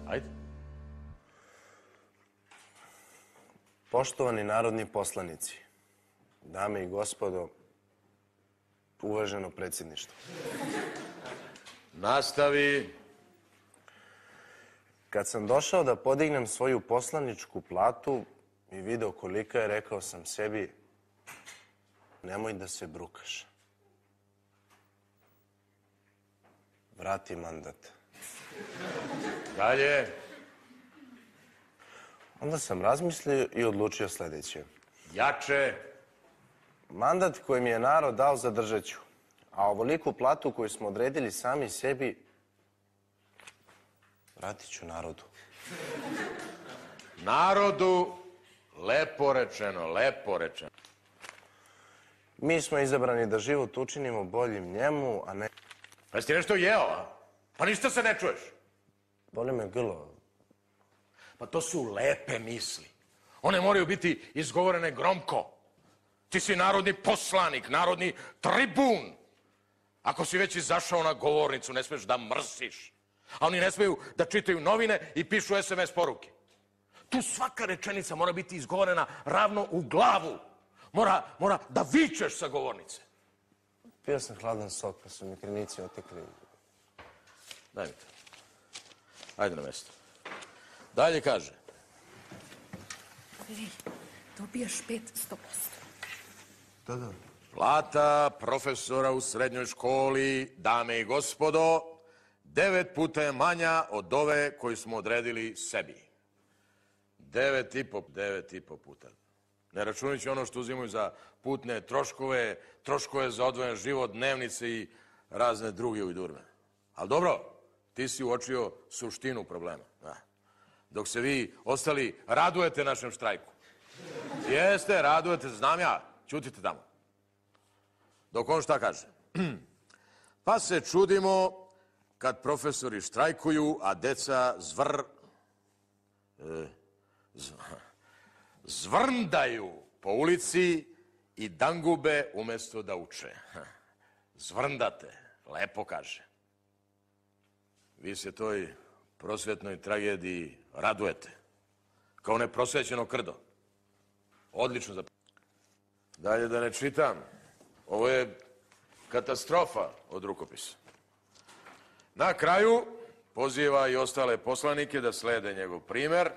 Ajde. Poštovani narodni poslanici, dame i gospodo, uvaženo predsjedništvo. Nastavi. Kad sam došao da podignem svoju poslaničku platu i video kolika je, rekao sam sebi, nemoj da se brukaš. Vrati mandat. Dalje. Onda sam razmislio i odlučio sljedeće. Jače. Mandat koji mi je narod dao zadržat ću, a ovoliku platu koju smo odredili sami sebi vratit ću narodu. Narodu, lepo rečeno, lepo rečeno. Mi smo izabrani da život učinimo boljim njemu, a ne... Pa jesi ti nešto jeo, a? Pa ništa se ne čuješ. Boli me grlo. Pa to su lepe misli. One moraju biti izgovorene gromko. Ti si narodni poslanik, narodni tribun. Ako si već izašao na govornicu, ne smiješ da mrsiš. A oni ne smiju da čitaju novine i pišu SMS poruke. Tu svaka rečenica mora biti izgovorena ravno u glavu. Mora da vičeš sa govornice. Pio sam hladan sok, pa su mi krinici otekli. Daj mi to. Ajde na mesto. Dalje kaže. Ej, dobijaš 500%. Da. Plata profesora u srednjoj školi, dame i gospodo, 9 puta je manja od ove koju smo odredili sebi. 9,5 puta. Ne računajući ono što uzimaju za putne troškove, troškove za odvojen život, dnevnice i razne druge ujdurme. Ali dobro, ti si uočio suštinu problema. Dok se vi ostali radujete našem štrajku. Jeste, radujete, znam ja, ćutite tamo. Dok on šta kaže? Pa se čudimo kad profesori štrajkuju, a deca zvrndaju po ulici i dangube umjesto da uče. Zvrndate, lepo kaže. Vi se toj prosvjetnoj tragediji radujete. Kao neprosvećeno krdo. Odlično za... Dalje da ne čitam. Ovo je katastrofa od rukopisa. Na kraju poziva i ostale poslanike da slede njegov primer.